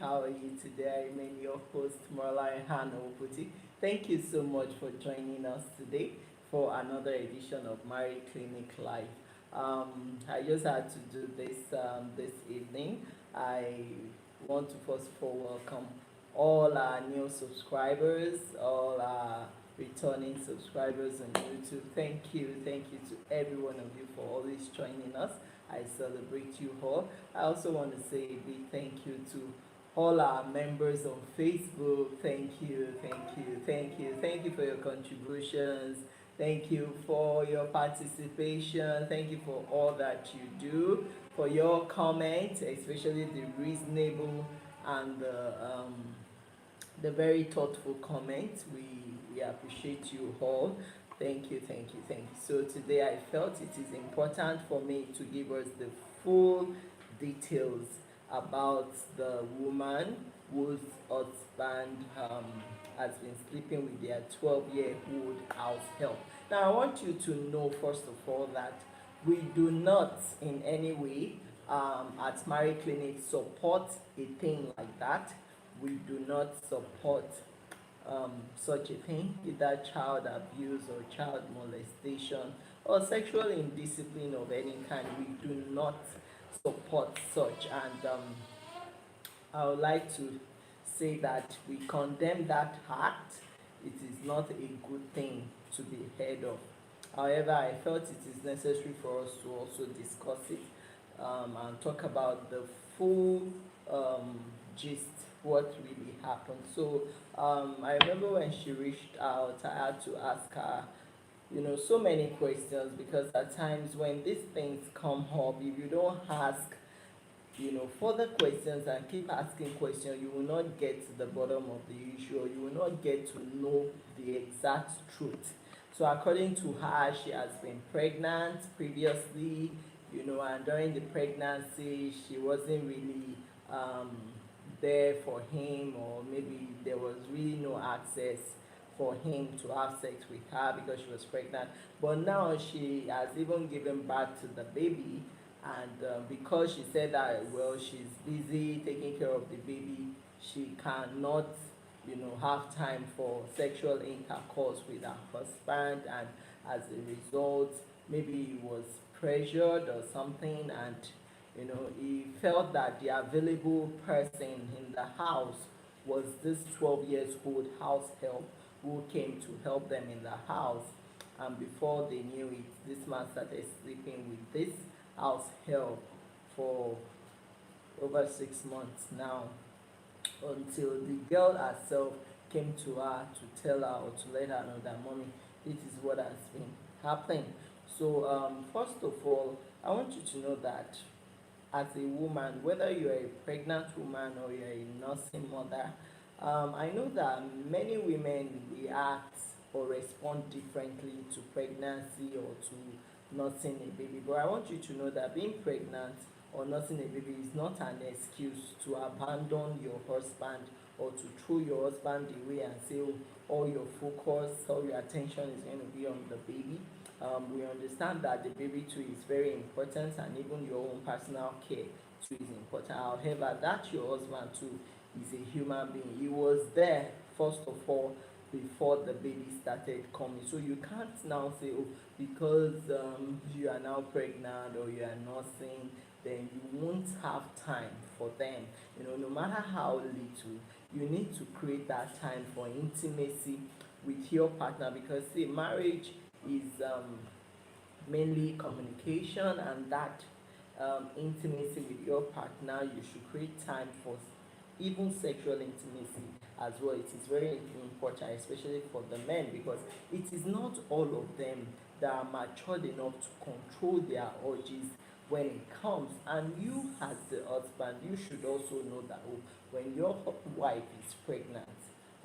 How are you today? I remain your host, Marla Hannah Oputi. Thank you so much for joining us today for another edition of Married Clinic Live. I just had to do this evening. I want to first of all welcome all our new subscribers, all our returning subscribers on YouTube. Thank you to every one of you for always joining us. I celebrate you all. I also want to say a big thank you to all our members on Facebook. Thank you for your contributions. Thank you for your participation. Thank you for all that you do, for your comments, especially the reasonable and the very thoughtful comments. We appreciate you all. Thank you. So today I felt it is important for me to give us the full details about the woman whose husband has been sleeping with their 12-year-old house help. Now I want you to know first of all that we do not in any way at Married Clinic support a thing like that. We do not support such a thing, either child abuse or child molestation or sexual indiscipline of any kind. We do not support such, and I would like to say that we condemn that act. It is not a good thing to be heard of. However, I felt it is necessary for us to also discuss it and talk about the full gist, what really happened. So I remember when she reached out, I had to ask her, so many questions, because at times when these things come up, if you don't ask further questions and keep asking questions, you will not get to the bottom of the issue, or you will not get to know the exact truth. So according to her, she has been pregnant previously, and during the pregnancy she wasn't really um, there for him, or maybe there was really no access for him to have sex with her because she was pregnant. But now she has even given birth to the baby, and because she said that, well, she's busy taking care of the baby, she cannot have time for sexual intercourse with her husband, and as a result, maybe he was pressured or something, and he felt that the available person in the house was this 12 years old house help who came to help them in the house. And before they knew it, this man started sleeping with this house help for over 6 months now, until the girl herself came to her to tell her, or to let her know that, mommy, this is what has been happening. So first of all, I want you to know that as a woman, whether you're a pregnant woman or you're a nursing mother, I know that many women react or respond differently to pregnancy or to nursing a baby. But I want you to know that being pregnant or nursing a baby is not an excuse to abandon your husband, or to throw your husband away and say, oh, all your focus, all your attention is going to be on the baby. We understand that the baby too is very important, and even your own personal care too is important. However, that your husband too is a human being. He was there first of all before the baby started coming. So you can't now say, oh, because you are now pregnant or you are nursing, then you won't have time for them. No matter how little, you need to create that time for intimacy with your partner, because see, marriage is mainly communication, and that intimacy with your partner, you should create time for even sexual intimacy as well. It is very important, especially for the men, because it is not all of them that are matured enough to control their urges when it comes. And you, as the husband, you should also know that, oh, when your wife is pregnant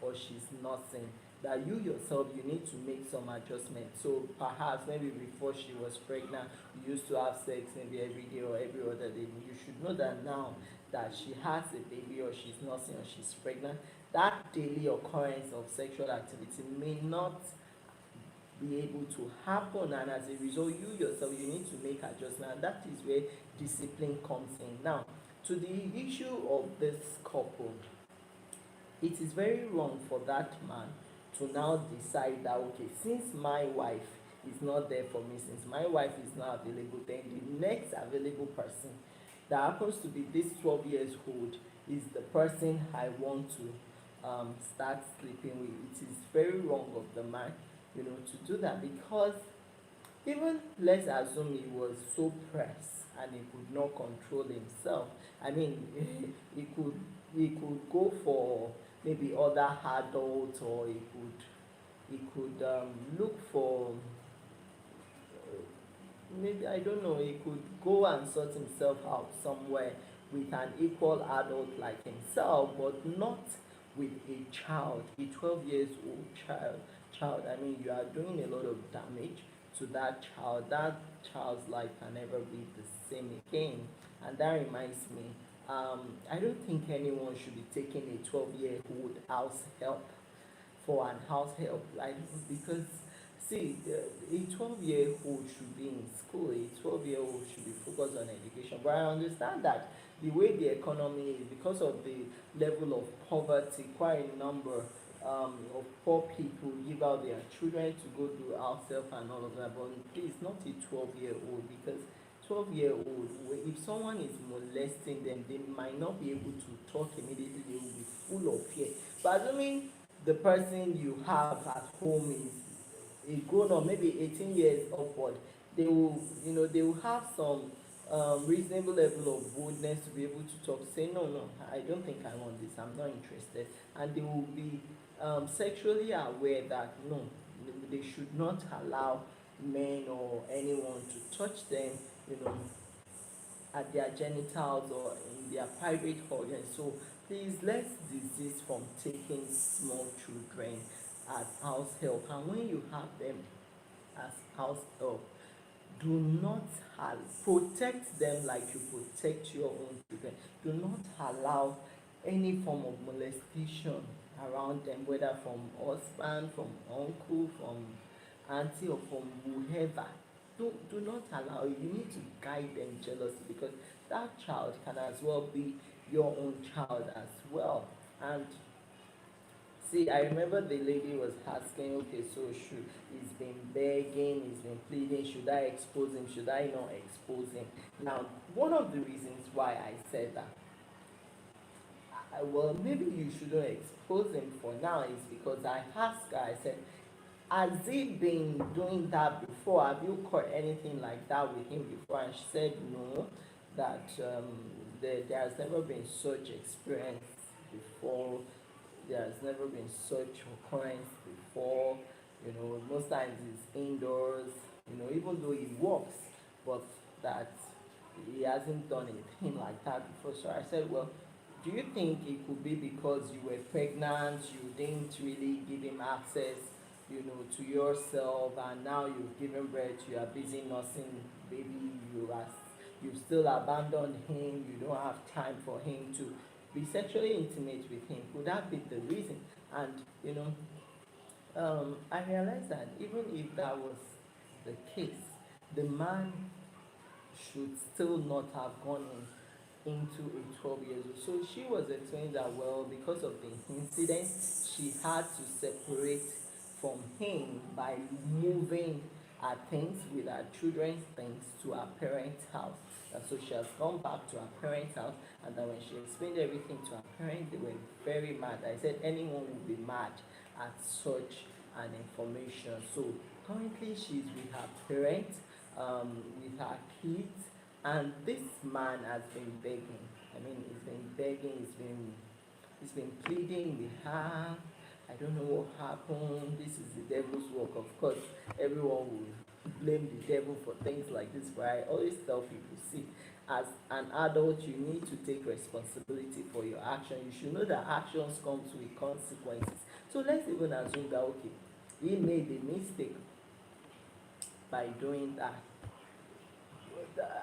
or she's nursing, that you yourself, you need to make some adjustments. So perhaps maybe before she was pregnant, you used to have sex maybe every day or every other day. You should know that now that she has a baby, or she's nursing, or she's pregnant, that daily occurrence of sexual activity may not be able to happen, and as a result, you yourself, you need to make adjustment, and that is where discipline comes in. Now, to the issue of this couple, it is very wrong for that man to now decide that, okay, since my wife is not there for me, since my wife is not available, then the next available person that happens to be this 12 years old is the person I want to start sleeping with. It is very wrong of the man, to do that, because even let's assume he was so pressed and he could not control himself. I mean, he could go for maybe other adults, or he could look for, maybe, I don't know, he could go and sort himself out somewhere with an equal adult like himself, but not with a child, a 12 years old child. I mean, you are doing a lot of damage to that child. That child's life can never be the same again. And that reminds me, I don't think anyone should be taking a 12-year-old house help for an house help. Because see, a 12-year-old should be in school. A 12-year-old should be focused on education. But I understand that the way the economy is, because of the level of poverty, quite a number of poor people give out their children to go do house help and all of that. But please, not a 12-year-old, because 12-year-old, if someone is molesting them, they might not be able to talk immediately. They will be full of fear. But assuming the person you have at home is a grown up, maybe 18 years upward, they will have some reasonable level of boldness to be able to talk, say, no, no, I don't think I want this, I'm not interested. And they will be sexually aware that no, they should not allow men or anyone to touch them, you know, at their genitals or in their private organs. So please, let's desist from taking small children as house help. And when you have them as house help, do not protect them like you protect your own children. Do not allow any form of molestation around them, whether from husband, from uncle, from auntie, or from whoever. Do not allow it. You need to guide them jealously, because that child can as well be your own child as well. And see, I remember the lady was asking, okay, so he's been begging, he's been pleading, should I expose him, should I not expose him? Now, one of the reasons why I said that, well, maybe you shouldn't expose him for now, is because I asked her, I said, has he been doing that before? Have you caught anything like that with him before? And she said no, that there has never been such experience before. There has never been such occurrence before. Most times he's indoors, even though he works, but that he hasn't done anything like that before. So I said, well, do you think it could be because you were pregnant, you didn't really give him access, to yourself, and now you've given birth, you are busy nursing baby, you've still abandoned him, you don't have time for him to be sexually intimate with him? Could that be the reason? And I realized that even if that was the case, the man should still not have gone into a 12 years old. So she was explaining that, well, because of the incident, she had to separate from him by moving her things, with her children's things, to her parents' house. And so she has gone back to her parents' house, and then when she explained everything to her parents, they were very mad. I said anyone would be mad at such an information. So currently she's with her parents, with her kids, and this man has been begging. I mean, he's been begging, he's been pleading with her. I don't know what happened. This is the devil's work. Of course, everyone will blame the devil for things like this, but I always tell people, see, as an adult, you need to take responsibility for your action. You should know that actions comes with consequences. So let's even assume that, okay, he made a mistake by doing that.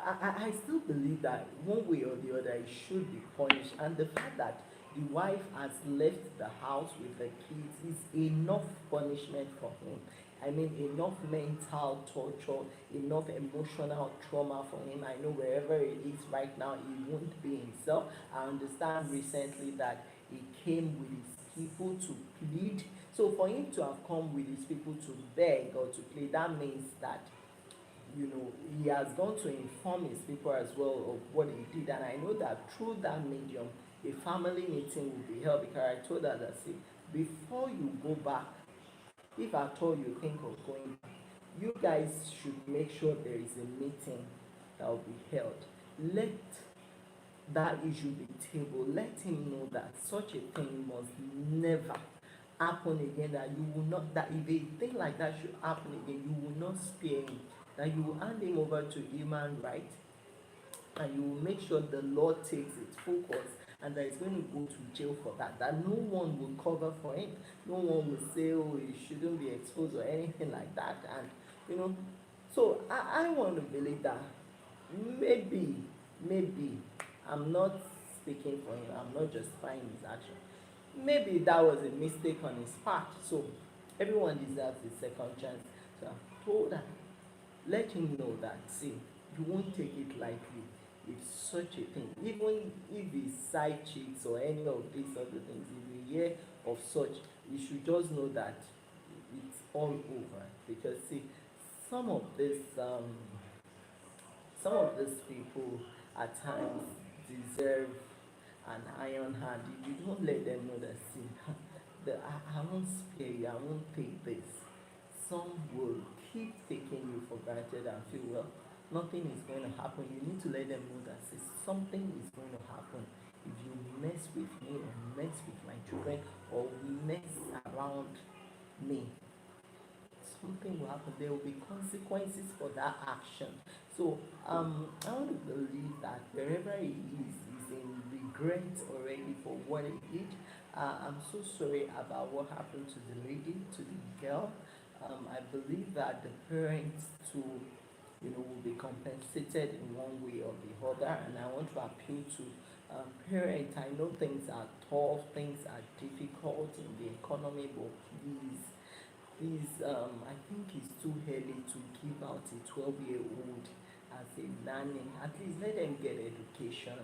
I still believe that one way or the other he should be punished, and the fact that the wife has left the house with the kids is enough punishment for him. I mean, enough mental torture, enough emotional trauma for him. I know wherever he is right now, he won't be himself. I understand recently that he came with his people to plead. So for him to have come with his people to beg or to plead, that means that he has gone to inform his people as well of what he did. And I know that through that medium, a family meeting will be held, because I told her that, see, before you go back, if at all you think of going back, you guys should make sure there is a meeting that will be held. Let that issue be tabled. Let him know that such a thing must never happen again, that you will not, that if a thing like that should happen again, you will not spare him, that you will hand him over to human rights, and you will make sure the law takes its focus, and that he's going to go to jail for that, that no one will cover for him, no one will say, oh, he shouldn't be exposed or anything like that. And so I want to believe that maybe I'm not speaking for him, I'm not justifying his action. Maybe that was a mistake on his part. So everyone deserves a second chance. So I told her, let him know that, see, you won't take it lightly if such a thing, even if his side chicks or any of these other things, if you hear of such, you should just know that it's all over. Because see, some of this some of these people at times deserve an iron hand. If you don't let them know that, see, I won't spare you, I won't take this, some will keep taking you for granted and feel, well, nothing is going to happen. You need to let them know that, see, something is going to happen if you mess with me or mess with my children or mess around me. Something will happen. There will be consequences for that action. So I want to believe that wherever he is, he's in regret already for what he did. I'm so sorry about what happened to the lady, to the girl. I believe that the parents too, will be compensated in one way or the other. And I want to appeal to parents. I know things are tough, things are difficult in the economy, but please, I think it's too early to give out a 12-year-old as a nanny. At least let them get education,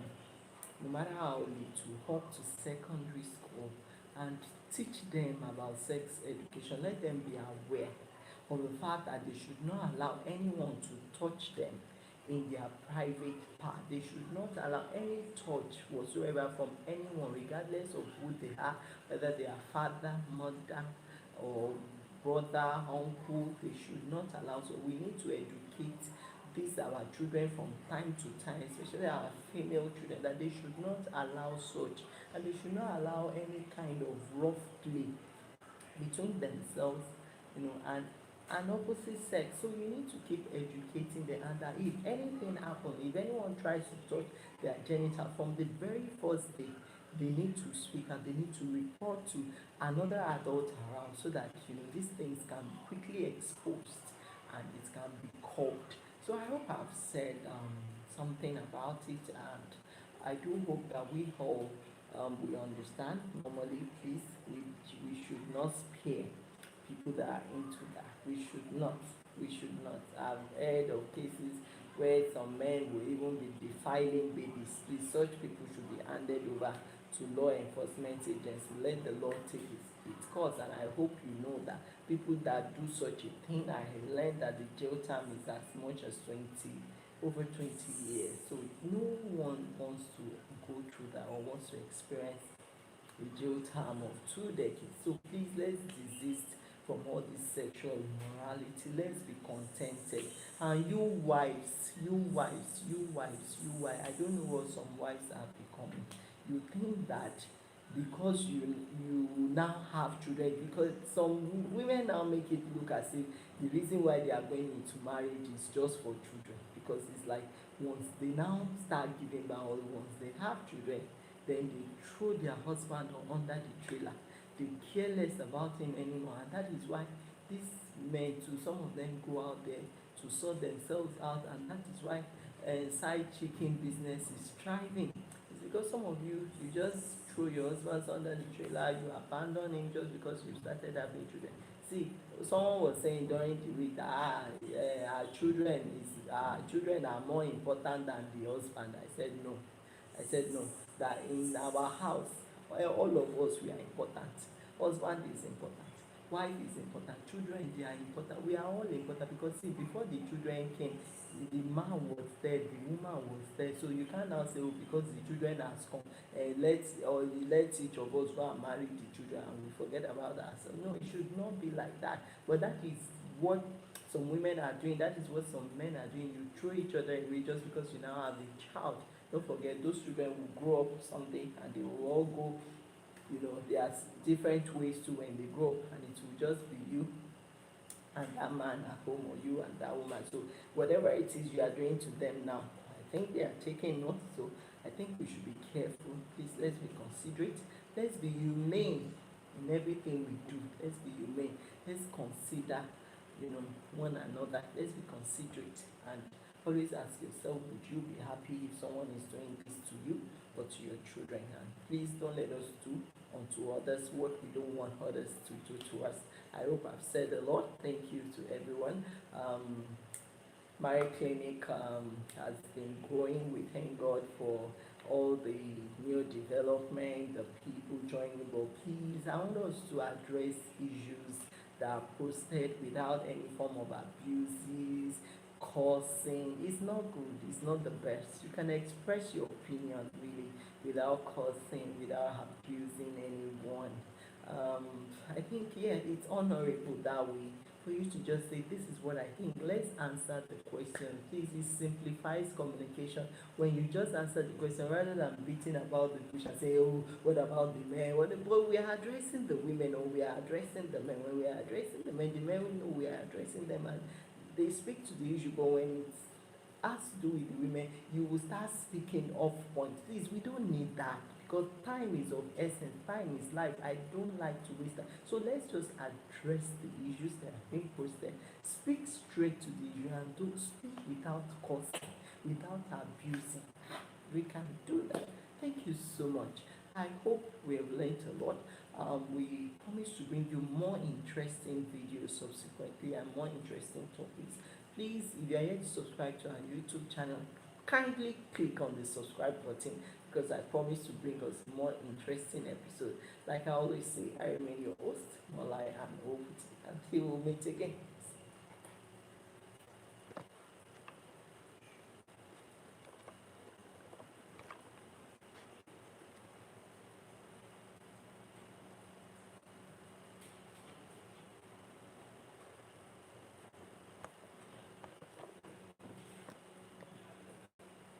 no matter how little, up to secondary school, and teach them about sex education. Let them be aware of the fact that they should not allow anyone to touch them in their private part. They should not allow any touch whatsoever from anyone, regardless of who they are, whether they are father, mother, or brother, uncle. They should not allow. So we need to educate these our children from time to time, especially our female children, that they should not allow such, and they should not allow any kind of rough play between themselves, and opposite sex. So we need to keep educating them, and that if anything happens, if anyone tries to touch their genital from the very first day, they need to speak and they need to report to another adult around, so that these things can be quickly exposed and it can be caught. So I hope I've said something about it, and I do hope that we all we understand. Normally, please, we should not spare people that are into that. We should not. We should not. I've heard of cases where some men will even be defiling babies. Please, such people should be handed over to law enforcement agents. Let the law take its course. And I hope you know that people that do such a thing, I have learned that the jail term is as much as over 20 years. So no one wants to go through that or wants to experience a jail term of 2 decades. So please, let's desist from all this sexual immorality. Let's be contented. And you wives, I don't know what some wives are becoming. You think that because you now have children, because some women now make it look as if the reason why they are going into marriage is just for children, because it's like once they now start giving birth, once they have children, then they throw their husband under the trailer. They care less about him anymore, and that is why these men too, some of them go out there to sort themselves out, and that is why side chicken business is thriving. It's because some of you just throw your husbands under the trailer, you abandon him just because you started having children. See, someone was saying during the week that our children are more important than the husband. I said no, that in our house, all of us, we are important. Husband is important, wife is important, children, they are important. We are all important because, see, before the children came, the man was there, the woman was there. So you can't now say, oh, because the children has come, let each of us go and marry the children and we forget about ourselves. No, it should not be like that. But that is what some women are doing. That is what some men are doing. You throw each other away just because you now have a child. Don't forget, those children will grow up someday and they will all go, there's different ways to when they grow up, and it will just be you and that man at home, or you and that woman. So whatever it is you are doing to them now, I think they are taking note. So I think we should be careful. Please, let's be considerate. Let's be humane in everything we do. Let's be humane. Let's consider, one another. Let's be considerate and always ask yourself, would you be happy if someone is doing this to you or to your children? And please don't let us do unto others what we don't want others to do to us. I hope I've said a lot. Thank you to everyone. My clinic has been growing. We thank God for all the new development, the people joining. But please, I want us to address issues that are posted without any form of abuses, cursing. It's not good. It's not the best. You can express your opinion really without cursing, without abusing anyone. I think, yeah, it's honorable that way for you to just say, this is what I think. Let's answer the question. Please, it simplifies communication when you just answer the question rather than beating about the bush and say, oh, what about the men? But we are addressing the women, or we are addressing the men. When we are addressing the men we know we are addressing them, and they speak to the issue. But when it has to do with the women, you will start speaking off point. Please, we don't need that, because time is of essence. Time is life. I don't like to waste time. So let's just address the issues that are being posted. Speak straight to the issue, and do speak without cursing, without abusing. We can do that. Thank you so much. I hope we have learned a lot. We promise to bring you more interesting videos subsequently and more interesting topics. Please, if you are yet to subscribe to our YouTube channel, kindly click on the subscribe button, because I promise to bring us more interesting episodes. Like I always say, I remain your host, Molai and Old. Until we meet again.